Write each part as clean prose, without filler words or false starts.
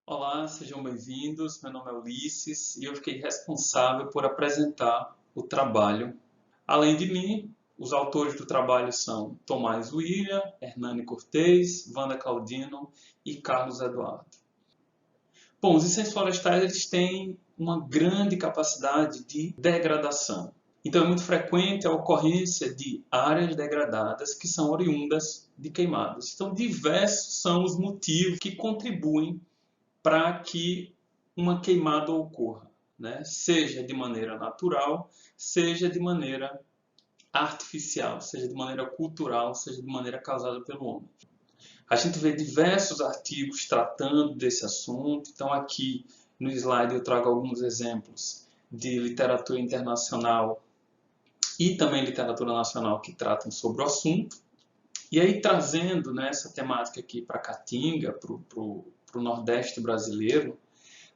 Olá, sejam bem-vindos. Meu nome é Ulisses e eu fiquei responsável por apresentar o trabalho. Além de mim, os autores do trabalho são Tomás William, Hernani Cortez, Wanda Claudino e Carlos Eduardo. Bom, os incêndios florestais eles têm uma grande capacidade de degradação. Então é muito frequente a ocorrência de áreas degradadas que são oriundas de queimadas. Então diversos são os motivos que contribuem para que uma queimada ocorra, né? Seja de maneira natural, seja de maneira artificial, seja de maneira cultural, seja de maneira causada pelo homem. A gente vê diversos artigos tratando desse assunto, então aqui no slide eu trago alguns exemplos de literatura internacional e também literatura nacional que tratam sobre o assunto. E aí trazendo, né, essa temática aqui para a Caatinga, para o Nordeste brasileiro,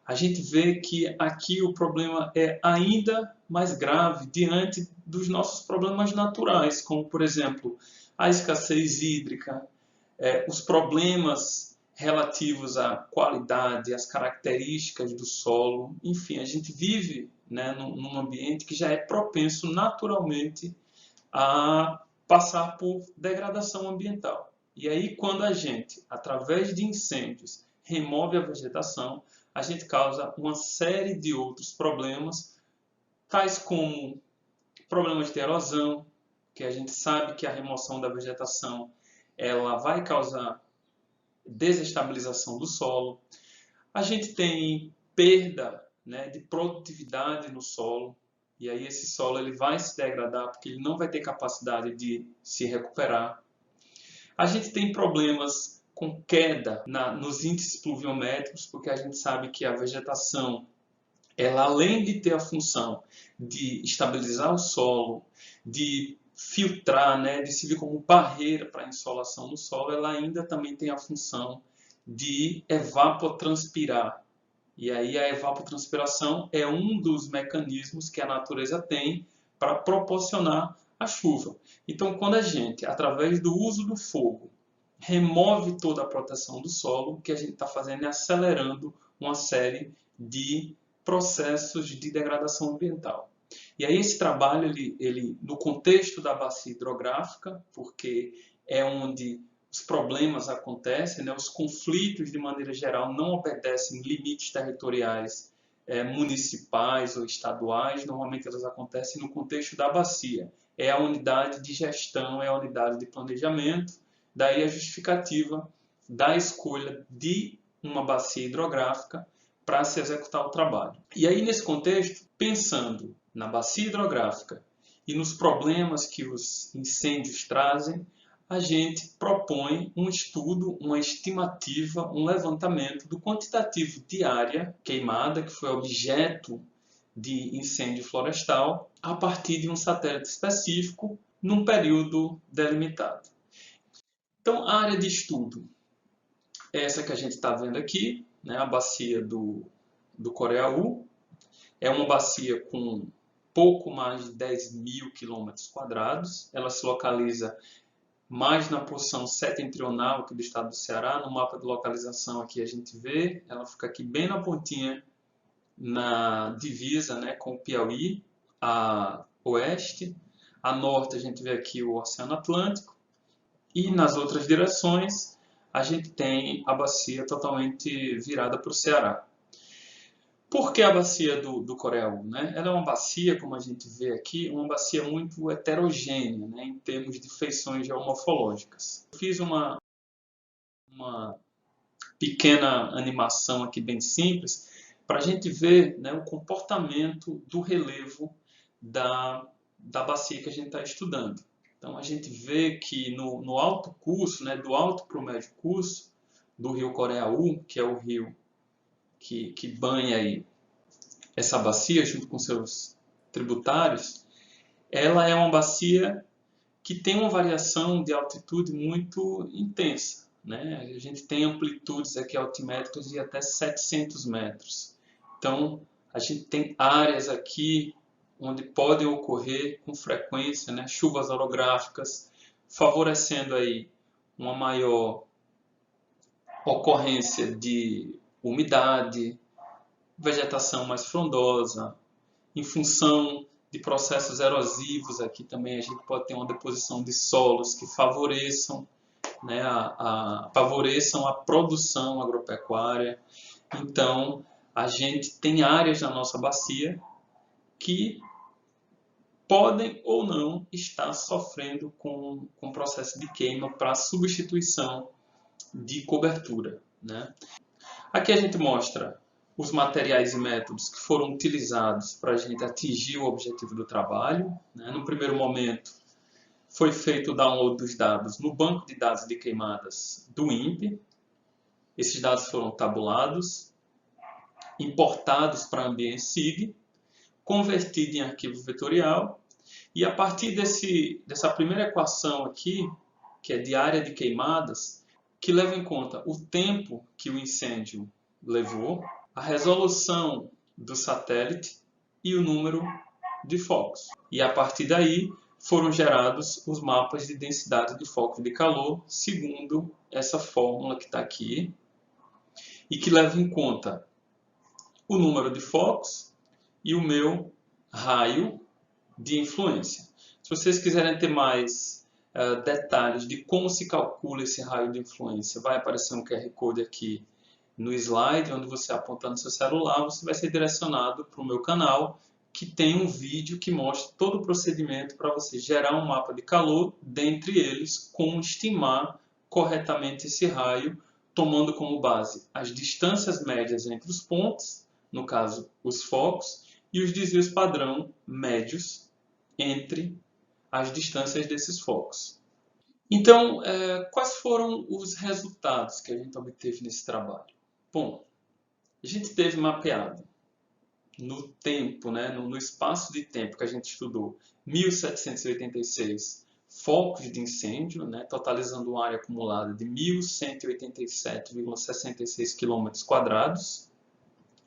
a gente vê que aqui o problema é ainda mais grave diante dos nossos problemas naturais, como, por exemplo, a escassez hídrica, os problemas relativos à qualidade, às características do solo. Enfim, a gente vive, né, num ambiente que já é propenso naturalmente a passar por degradação ambiental. E aí, quando a gente, através de incêndios, remove a vegetação, a gente causa uma série de outros problemas, tais como problemas de erosão, que a gente sabe que a remoção da vegetação ela vai causar desestabilização do solo. A gente tem perda, né, de produtividade no solo, e aí esse solo ele vai se degradar porque ele não vai ter capacidade de se recuperar. A gente tem problemas com queda nos índices pluviométricos, porque a gente sabe que a vegetação, ela além de ter a função de estabilizar o solo, de filtrar, né, de servir como barreira para a insolação no solo, ela ainda também tem a função de evapotranspirar. E aí a evapotranspiração é um dos mecanismos que a natureza tem para proporcionar a chuva. Então, quando a gente, através do uso do fogo, remove toda a proteção do solo, o que a gente está fazendo é acelerando uma série de processos de degradação ambiental. E aí esse trabalho, no contexto da bacia hidrográfica, porque é onde os problemas acontecem, né? Os conflitos, de maneira geral, não obedecem limites territoriais municipais ou estaduais, normalmente elas acontecem no contexto da bacia. É a unidade de gestão, é a unidade de planejamento, daí a justificativa da escolha de uma bacia hidrográfica para se executar o trabalho. E aí, nesse contexto, pensando na bacia hidrográfica e nos problemas que os incêndios trazem, a gente propõe um estudo, uma estimativa, um levantamento do quantitativo de área queimada, que foi objeto de incêndio florestal, a partir de um satélite específico, num período delimitado. Então, a área de estudo é essa que a gente está vendo aqui, né, a bacia do Coreaú. É uma bacia com pouco mais de 10.000 quilômetros quadrados. Ela se localiza mais na porção setentrional aqui do estado do Ceará. No mapa de localização aqui a gente vê, ela fica aqui bem na pontinha, na divisa, né, com o Piauí, a oeste. A norte a gente vê aqui o Oceano Atlântico. E nas outras direções a gente tem a bacia totalmente virada para o Ceará. Por que a bacia do Coreaú, né? Ela é uma bacia, como a gente vê aqui, uma bacia muito heterogênea, né, em termos de feições geomorfológicas. Eu fiz uma pequena animação aqui bem simples para a gente ver, né, o comportamento do relevo da bacia que a gente está estudando. Então a gente vê que no alto curso, né, do alto para o médio curso do rio Coreaú, que é o rio que banha aí essa bacia junto com seus tributários, ela é uma bacia que tem uma variação de altitude muito intensa, né? A gente tem amplitudes aqui altimétricas de até 700 metros. Então, a gente tem áreas aqui onde podem ocorrer com frequência, né, chuvas orográficas, favorecendo aí uma maior ocorrência de umidade, vegetação mais frondosa, em função de processos erosivos. Aqui também a gente pode ter uma deposição de solos que favoreçam, né, favoreçam a produção agropecuária. Então, a gente tem áreas na nossa bacia que podem ou não estar sofrendo com processo de queima para substituição de cobertura, né? Aqui a gente mostra os materiais e métodos que foram utilizados para a gente atingir o objetivo do trabalho, né? No primeiro momento, foi feito o download dos dados no banco de dados de queimadas do INPE. Esses dados foram tabulados, importados para a ambiente SIG, convertido em arquivo vetorial, e a partir dessa primeira equação aqui, que é de área de queimadas, que leva em conta o tempo que o incêndio levou, a resolução do satélite e o número de focos. E a partir daí foram gerados os mapas de densidade de focos de calor, segundo essa fórmula que está aqui, e que leva em conta o número de focos e o meu raio de influência. Se vocês quiserem ter mais detalhes de como se calcula esse raio de influência, vai aparecer um QR Code aqui no slide, onde você apontando seu celular, você vai ser direcionado para o meu canal, que tem um vídeo que mostra todo o procedimento para você gerar um mapa de calor, dentre eles, como estimar corretamente esse raio, tomando como base as distâncias médias entre os pontos, no caso, os focos, e os desvios padrão médios entre as distâncias desses focos. Então, quais foram os resultados que a gente obteve nesse trabalho? Bom, a gente teve mapeado no tempo, né, no espaço de tempo que a gente estudou, 1.786 focos de incêndio, né, totalizando uma área acumulada de 1.187,66 km².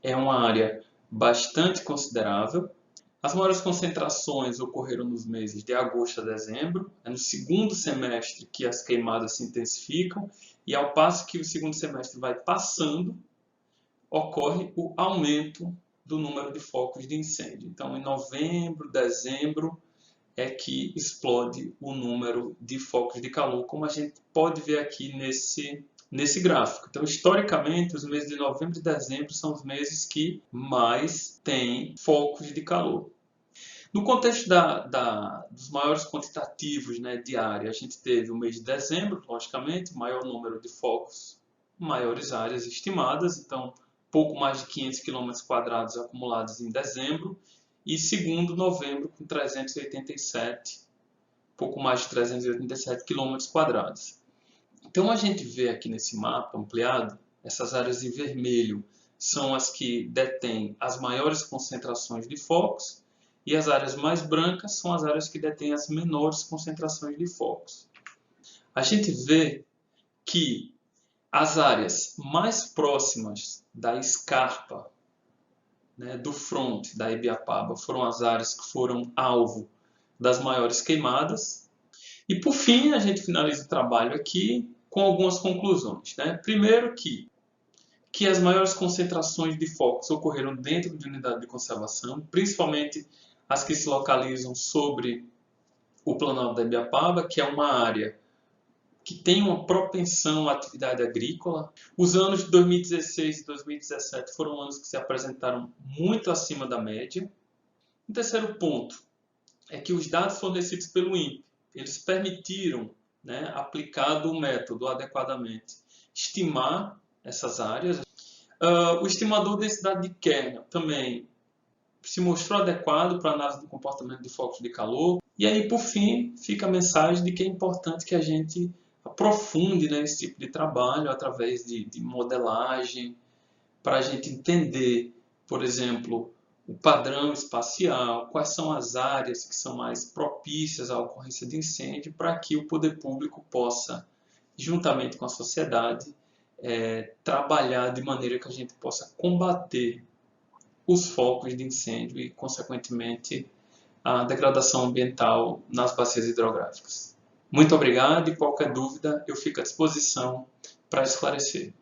É uma área bastante considerável. As maiores concentrações ocorreram nos meses de agosto a dezembro, é no segundo semestre que as queimadas se intensificam, e ao passo que o segundo semestre vai passando, ocorre o aumento do número de focos de incêndio. Então, em novembro, dezembro, é que explode o número de focos de calor, como a gente pode ver aqui nesse gráfico. Então, historicamente, os meses de novembro e dezembro são os meses que mais têm focos de calor. No contexto dos maiores quantitativos, né, de área, a gente teve o mês de dezembro, logicamente, maior número de focos, maiores áreas estimadas, então pouco mais de 500 km² acumulados em dezembro, e segundo novembro com 387, pouco mais de 387 km². Então a gente vê aqui nesse mapa ampliado, essas áreas em vermelho são as que detêm as maiores concentrações de focos, e as áreas mais brancas são as áreas que detêm as menores concentrações de focos. A gente vê que as áreas mais próximas da escarpa, né, do fronte da Ibiapaba, foram as áreas que foram alvo das maiores queimadas. E por fim, a gente finaliza o trabalho aqui com algumas conclusões, né? Primeiro que as maiores concentrações de focos ocorreram dentro de unidade de conservação, principalmente as que se localizam sobre o Planalto da Ibiapaba, que é uma área que tem uma propensão à atividade agrícola. Os anos de 2016 e 2017 foram anos que se apresentaram muito acima da média. O terceiro ponto é que os dados fornecidos pelo INPE, eles permitiram, né, aplicado o método adequadamente, estimar essas áreas. O estimador de densidade de kernel também se mostrou adequado para a análise do comportamento de focos de calor. E aí, por fim, fica a mensagem de que é importante que a gente aprofunde, né, esse tipo de trabalho através de modelagem, para a gente entender, por exemplo, o padrão espacial, quais são as áreas que são mais propícias à ocorrência de incêndio, para que o poder público possa, juntamente com a sociedade, trabalhar de maneira que a gente possa combater os focos de incêndio e, consequentemente, a degradação ambiental nas bacias hidrográficas. Muito obrigado e qualquer dúvida eu fico à disposição para esclarecer.